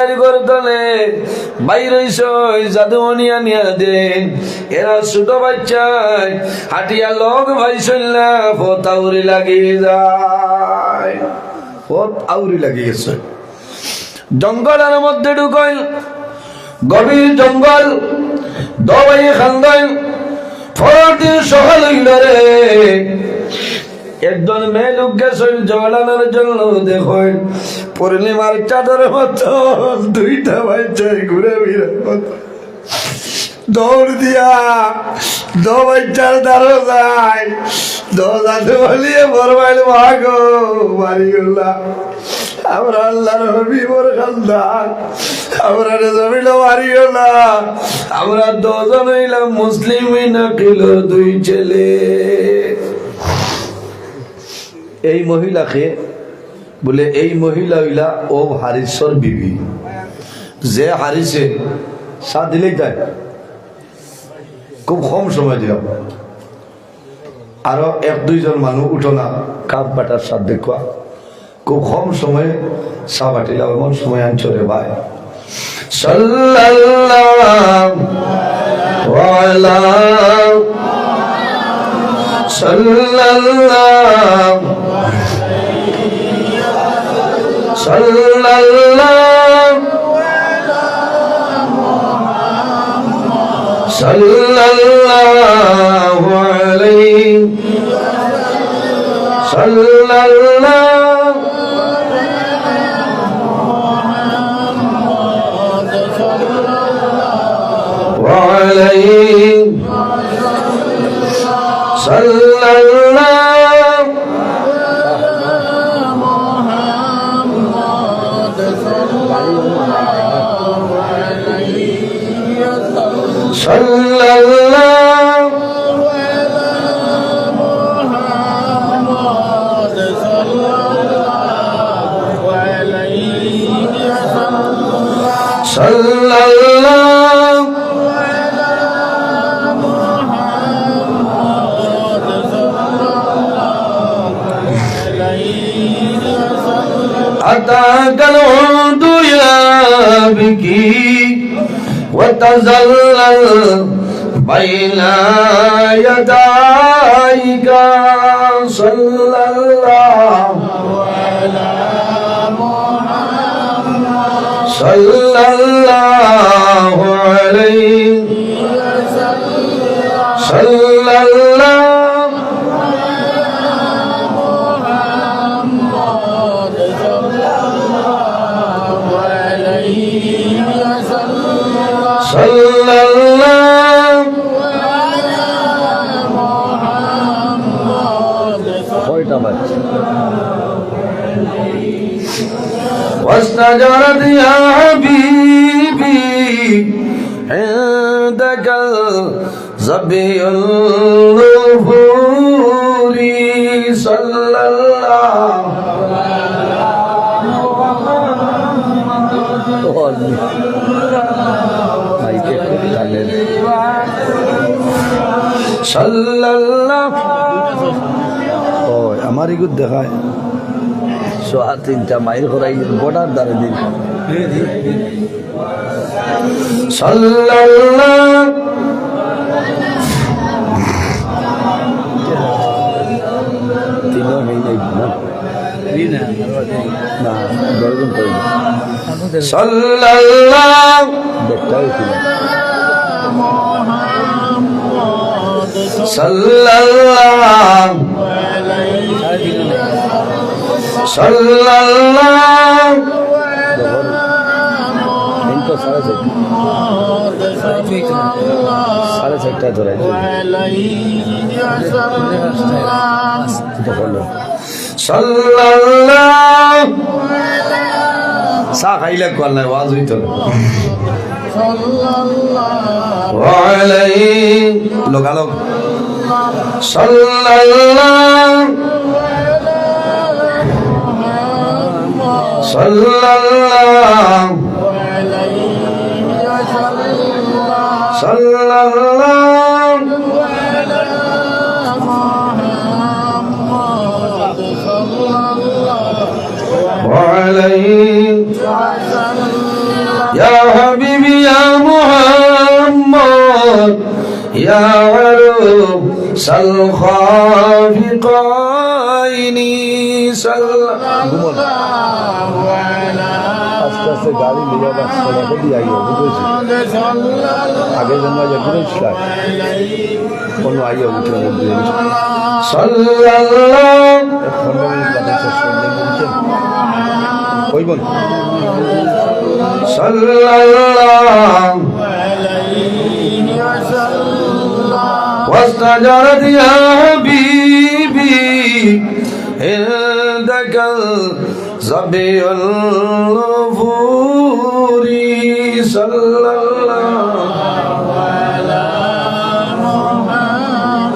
বাড়ি করে তোলে বাইরে জাদুমণি আনিয়া দেন এরা ছোট বাচ্চায় হাটিয়া লোক ভাই শৈলা পথ আউরি লাগিয়ে যায় পথ আউরি লাগিয়ে গেছে জঙ্গলের মধ্যে ঢুকইল গভীর জঙ্গল দবাই খান্দাইল ফরদিন সকাল হইল রে একজন মেয়ে লোক গেছিল জগলানোর জন্য দেখুন পূর্ণিমার চাঁদের মতো দুইটা বাচ্চায় ঘুরে ফিরে দৌড় দিয়া দো বাচ্চার দ্বারো যায় দোজাতে বলিয়ে বরবাইল ভাগো বাড়ি করলাম আমরা আল্লাহর হবিবর খানদান আমরা জমিল বাড়ি করলাম আমরা দুজন হইলাম মুসলিম না কিল দুই ছেলে এই মহিলাকে বলে এই মহিলা হইলা ও হারিসর বিবি যে হারিসে সাথ দিলেই তাই খুব কম সময় দিও আরো এক দুইজন মানুষ উঠো না কাপ বাটার সাথ দেখবা খুব কম সময়ে চা বাটিলা এমন সময় আনছরে ভাই সাল্লাল্লাহু আলাইহি أتاك العود يا بكي وتزلل بين يديك صلى الله على محمد صلى الله عليه صلى الله صلى الله واستجرت يا حبيبي عندك الظبي النفور صلى الله আমার ইগুত দেখায় সোয়া 3টা মাইল করাই বর্ডার দ্বারা দিন সাল্লাল্লাহু তিনো নেই না না দরজন করি সাল্লাল্লাহু দেখটাই ছিল সাল্লাল্লাহু সাল্লাল্লাহু ইনকো সাড়ে চারটা ধরে সাল্লাল্লাহু সা খাইলে কোয়াল আওয়াজ হইতো সাল্লাল্লাহু আলাইহি লোকালোক সাল্লাল্লাহু সাল্লাল্লাহু আলাইহি সাল্লাল্লাহু আলাইহি ইয়া হাবিবি ইয়া মুহাম্মদ ইয়া আরুসাল খাফিকাইনি সাল্লাল্লাহু আলা আস্তে আস্তে গাড়ি লিয়ে রাস্তা দিয়ে আইও বুঝেছি আগে জন্য যে ঘুরেছিল কোনো আইও উঠে বলতে সাল্লাল্লাহু কইবন সাল্লাল্লাহু واستجرت يا حبيبي عندك الزبي النفوري صلى الله على محمد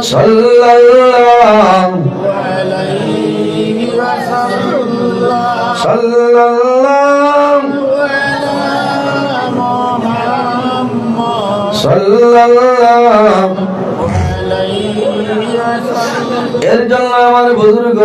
صلى الله عليه وسلم صلى الله সাল্লাল্লাহু আলাইহি ওয়াসাল্লাম এর জন্য আমার বুজুর্গ